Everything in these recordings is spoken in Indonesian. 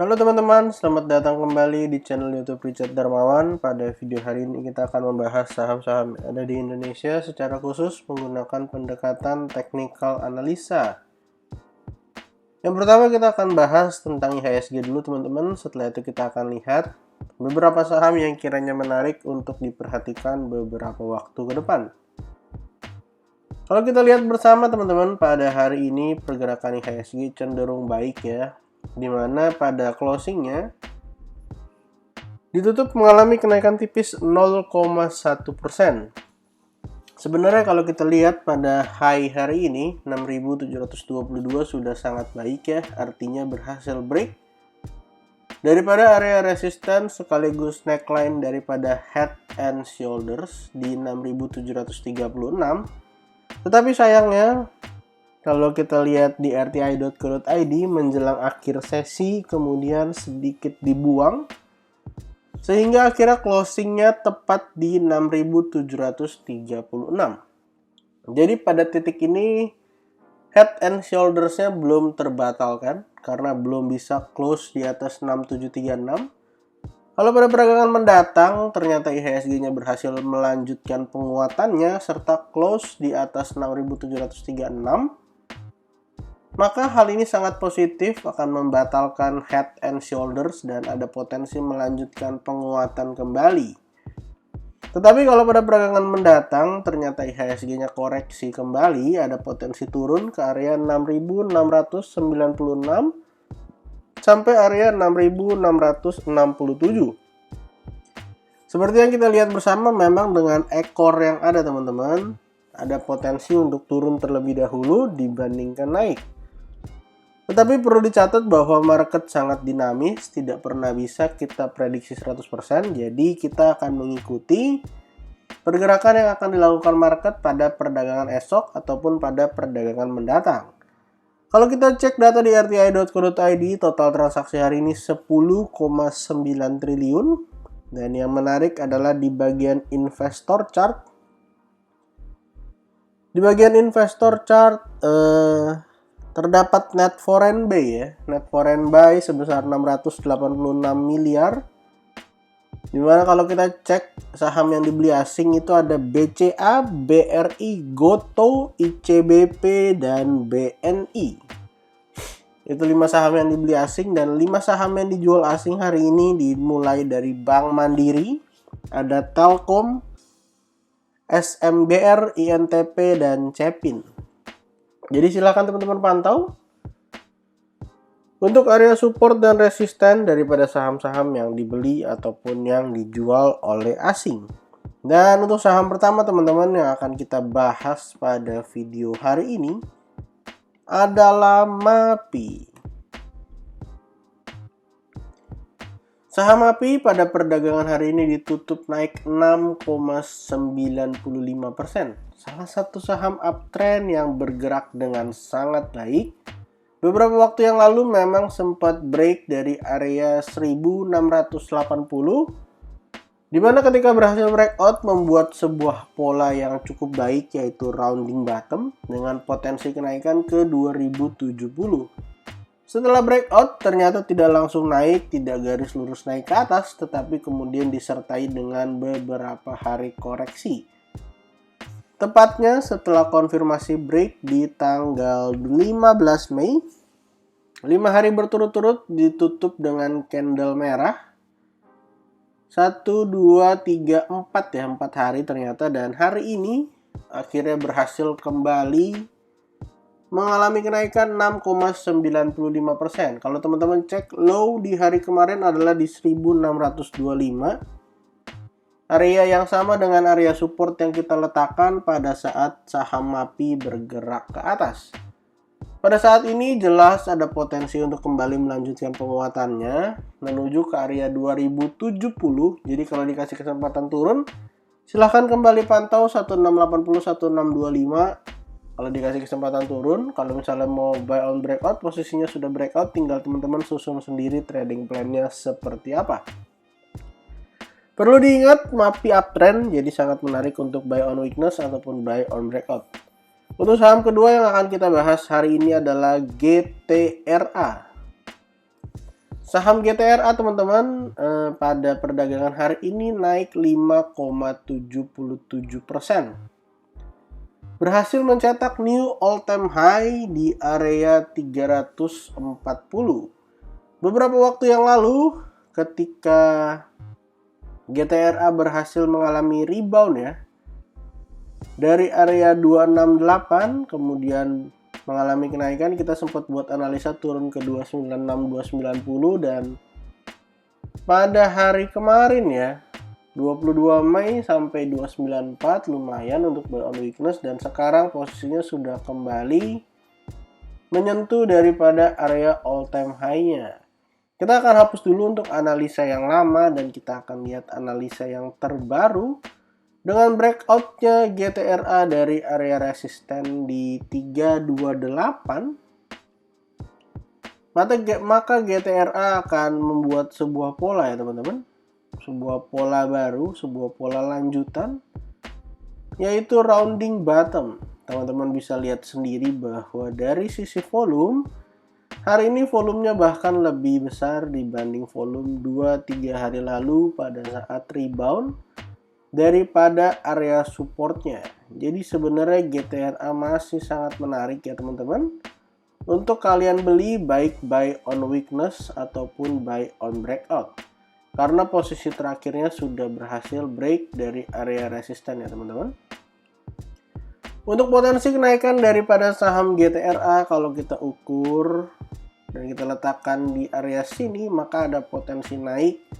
Halo teman-teman, selamat datang kembali di channel YouTube Richard Darmawan. Pada video hari ini kita akan membahas saham-saham yang ada di Indonesia secara khusus menggunakan pendekatan technical analisa. Yang pertama kita akan bahas tentang IHSG dulu teman-teman. Setelah itu kita akan lihat beberapa saham yang kiranya menarik untuk diperhatikan beberapa waktu ke depan. Kalau kita lihat bersama teman-teman, pada hari ini pergerakan IHSG cenderung baik ya, dimana pada closingnya ditutup mengalami kenaikan tipis 0,1%. Sebenarnya kalau kita lihat pada high hari ini 6.722 sudah sangat baik ya, artinya berhasil break daripada area resisten sekaligus neckline daripada head and shoulders di 6.736. Tetapi sayangnya kalau kita lihat di rti.co.id menjelang akhir sesi kemudian sedikit dibuang sehingga akhirnya closingnya tepat di 6.736. Jadi pada titik ini head and shoulders-nya belum terbatalkan karena belum bisa close di atas 6736. Kalau pada perdagangan mendatang ternyata IHSG-nya berhasil melanjutkan penguatannya serta close di atas 6.736, maka hal ini sangat positif akan membatalkan head and shoulders dan ada potensi melanjutkan penguatan kembali. Tetapi kalau pada perdagangan mendatang ternyata IHSG-nya koreksi kembali, ada potensi turun ke area 6.696 sampai area 6.667. Seperti yang kita lihat bersama, memang dengan ekor yang ada teman-teman, ada potensi untuk turun terlebih dahulu dibandingkan naik. Tetapi perlu dicatat bahwa market sangat dinamis, tidak pernah bisa kita prediksi 100%, jadi kita akan mengikuti pergerakan yang akan dilakukan market pada perdagangan esok ataupun pada perdagangan mendatang. Kalau kita cek data di rti.co.id, total transaksi hari ini 10,9 triliun. Dan yang menarik adalah di bagian investor chart. Di bagian investor chart terdapat net foreign buy ya. Net foreign buy sebesar 686 miliar. Dimana kalau kita cek saham yang dibeli asing itu ada BCA, BRI, GoTo, ICBP, dan BNI. Itu 5 saham yang dibeli asing, dan 5 saham yang dijual asing hari ini dimulai dari Bank Mandiri, ada Telkom, SMBR, INTP, dan Cepin. Jadi silakan teman-teman pantau untuk area support dan resisten daripada saham-saham yang dibeli ataupun yang dijual oleh asing. Dan untuk saham pertama teman-teman yang akan kita bahas pada video hari ini adalah MAPI. Saham MAPI pada perdagangan hari ini ditutup naik 6,95%. Salah satu saham uptrend yang bergerak dengan sangat baik. Beberapa waktu yang lalu memang sempat break dari area 1680, dimana ketika berhasil breakout membuat sebuah pola yang cukup baik yaitu rounding bottom dengan potensi kenaikan ke 2070. Setelah breakout ternyata tidak langsung naik, tidak garis lurus naik ke atas, tetapi kemudian disertai dengan beberapa hari koreksi. Tepatnya setelah konfirmasi break di tanggal 15 Mei, 5 hari berturut-turut ditutup dengan candle merah. 1, 2, 3, 4 ya, 4 hari ternyata, dan hari ini akhirnya berhasil kembali mengalami kenaikan 6,95%. Kalau teman-teman cek low di hari kemarin adalah di 1625. Area yang sama dengan area support yang kita letakkan pada saat saham MAPI bergerak ke atas. Pada saat ini jelas ada potensi untuk kembali melanjutkan penguatannya menuju ke area 2070. Jadi kalau dikasih kesempatan turun, silahkan kembali pantau 1680, 1625. Kalau dikasih kesempatan turun, kalau misalnya mau buy on breakout, posisinya sudah breakout, tinggal teman-teman susun sendiri trading plan-nya seperti apa. Perlu diingat, MAPI uptrend, jadi sangat menarik untuk buy on weakness ataupun buy on breakout. Untuk saham kedua yang akan kita bahas hari ini adalah GTRA. Saham GTRA teman-teman pada perdagangan hari ini naik 5,77%. Berhasil mencetak new all time high di area 340. Beberapa waktu yang lalu ketika GTRA berhasil mengalami rebound ya dari area 268 kemudian mengalami kenaikan, kita sempat buat analisa turun ke 296 290 dan pada hari kemarin ya 22 Mei sampai 294 lumayan untuk buy on weakness, dan sekarang posisinya sudah kembali menyentuh daripada area all time high-nya. Kita akan hapus dulu untuk analisa yang lama dan kita akan lihat analisa yang terbaru dengan breakout-nya GTRA dari area resisten di 328. Maka GTRA akan membuat sebuah pola ya teman-teman, sebuah pola baru, sebuah pola lanjutan, yaitu rounding bottom. Teman-teman bisa lihat sendiri bahwa dari sisi volume, hari ini volumenya bahkan lebih besar dibanding volume 2-3 hari lalu pada saat rebound daripada area supportnya. Jadi sebenarnya GTRA masih sangat menarik ya teman-teman untuk kalian beli, baik buy on weakness ataupun buy on breakout, karena posisi terakhirnya sudah berhasil break dari area resisten ya teman-teman. Untuk potensi kenaikan daripada saham GTRA, kalau kita ukur dan kita letakkan di area sini, maka ada potensi naik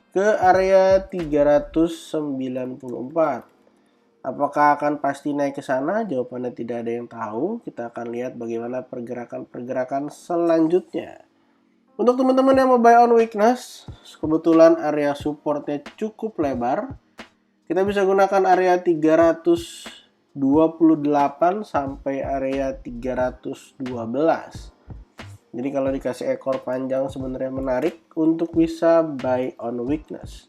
ke area 394. Apakah akan pasti naik ke sana? Jawabannya tidak ada yang tahu. Kita akan lihat bagaimana pergerakan-pergerakan selanjutnya. Untuk teman-teman yang mau buy on weakness, kebetulan area supportnya cukup lebar. Kita bisa gunakan area 328 sampai area 312. Jadi kalau dikasih ekor panjang sebenarnya menarik untuk bisa buy on weakness.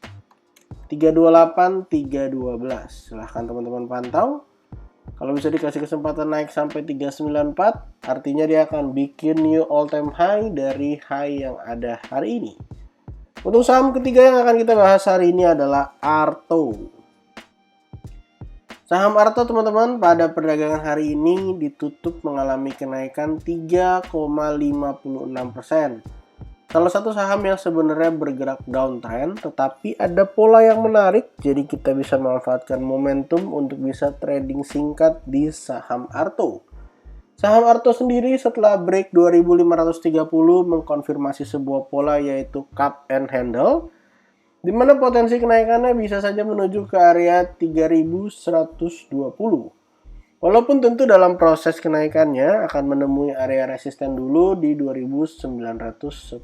328, 312. Silahkan teman-teman pantau. Kalau bisa dikasih kesempatan naik sampai 394, artinya dia akan bikin new all time high dari high yang ada hari ini. Untuk saham ketiga yang akan kita bahas hari ini adalah Arto. Saham Arto teman-teman pada perdagangan hari ini ditutup mengalami kenaikan 3,56%. Salah satu saham yang sebenarnya bergerak downtrend, tetapi ada pola yang menarik, jadi kita bisa memanfaatkan momentum untuk bisa trading singkat di saham Arto. Saham Arto sendiri setelah break 2530 mengkonfirmasi sebuah pola yaitu cup and handle, di mana potensi kenaikannya bisa saja menuju ke area 3120. Walaupun tentu dalam proses kenaikannya akan menemui area resisten dulu di 2910.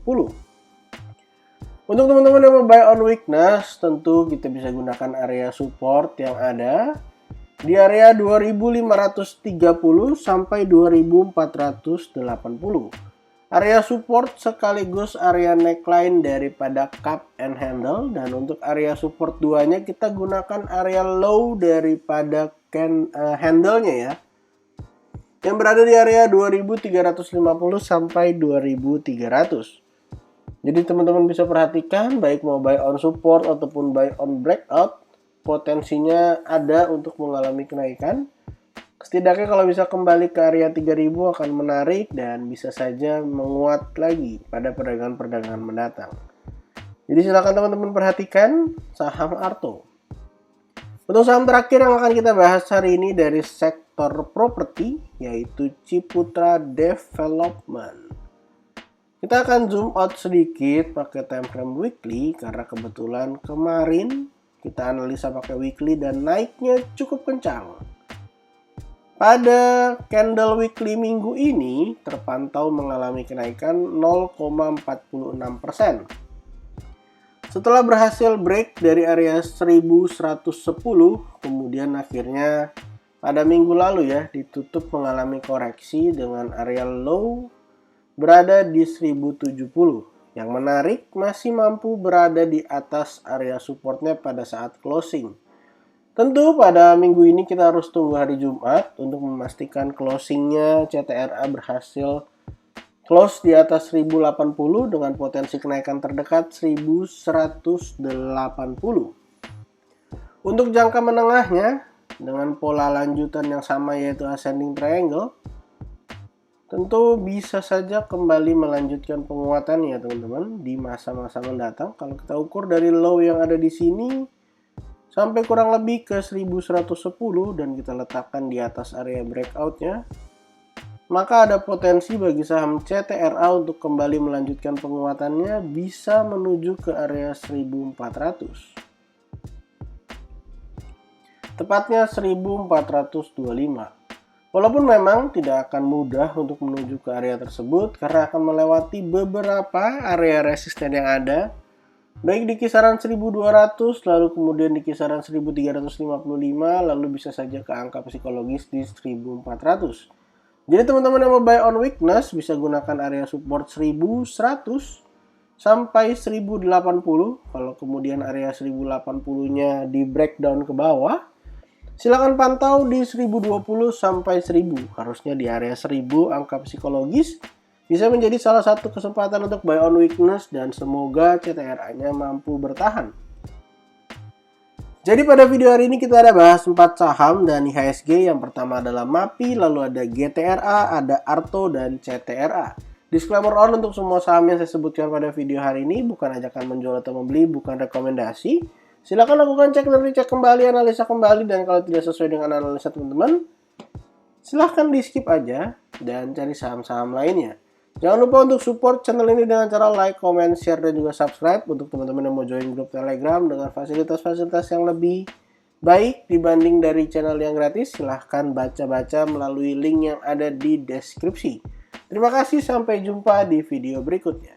Untuk teman-teman yang mau buy on weakness, tentu kita bisa gunakan area support yang ada di area 2530 sampai 2480. Area support sekaligus area neckline daripada cup and handle, dan untuk area support 2-nya kita gunakan area low daripada handle-nya ya, yang berada di area 2350 sampai 2300. Jadi teman-teman bisa perhatikan baik mau buy on support ataupun buy on breakout, potensinya ada untuk mengalami kenaikan. Setidaknya kalau bisa kembali ke area 3000 akan menarik dan bisa saja menguat lagi pada perdagangan-perdagangan mendatang. Jadi silakan teman-teman perhatikan saham Arto. Untuk saham terakhir yang akan kita bahas hari ini dari sektor properti, yaitu Ciputra Development. Kita akan zoom out sedikit pakai time frame weekly karena kebetulan kemarin kita analisa pakai weekly dan naiknya cukup kencang. Pada candle weekly minggu ini terpantau mengalami kenaikan 0,46%. Setelah berhasil break dari area 1110, kemudian akhirnya pada minggu lalu ya ditutup mengalami koreksi dengan area low berada di 1070. Yang menarik masih mampu berada di atas area supportnya pada saat closing. Tentu pada minggu ini kita harus tunggu hari Jumat untuk memastikan closingnya CTRA berhasil Close di atas 1080 dengan potensi kenaikan terdekat 1180. Untuk jangka menengahnya, dengan pola lanjutan yang sama yaitu ascending triangle, tentu bisa saja kembali melanjutkan penguatan ya teman-teman di masa-masa mendatang. Kalau kita ukur dari low yang ada di sini sampai kurang lebih ke 1110 dan kita letakkan di atas area breakoutnya, maka ada potensi bagi saham CTRA untuk kembali melanjutkan penguatannya bisa menuju ke area 1400. Tepatnya 1425. Walaupun memang tidak akan mudah untuk menuju ke area tersebut karena akan melewati beberapa area resisten yang ada, baik di kisaran 1200, lalu kemudian di kisaran 1355, lalu bisa saja ke angka psikologis di 1400. Jadi teman-teman yang mau buy on weakness bisa gunakan area support 1100 sampai 1080. Kalau kemudian area 1080-nya di breakdown ke bawah, silakan pantau di 1020 sampai 1000. Harusnya di area 1000 angka psikologis bisa menjadi salah satu kesempatan untuk buy on weakness dan semoga CTRA-nya mampu bertahan. Jadi pada video hari ini kita ada bahas 4 saham dan IHSG. Yang pertama adalah MAPI, lalu ada GTRA, ada ARTO, dan CTRA. Disclaimer on untuk semua saham yang saya sebutkan pada video hari ini bukan ajakan menjual atau membeli, bukan rekomendasi. Silakan lakukan cek dan recheck kembali, analisa kembali, dan kalau tidak sesuai dengan analisa teman-teman, silahkan di skip aja dan cari saham-saham lainnya. Jangan lupa untuk support channel ini dengan cara like, comment, share, dan juga subscribe. Untuk teman-teman yang mau join grup Telegram dengan fasilitas-fasilitas yang lebih baik dibanding dari channel yang gratis, silahkan baca-baca melalui link yang ada di deskripsi. Terima kasih, sampai jumpa di video berikutnya.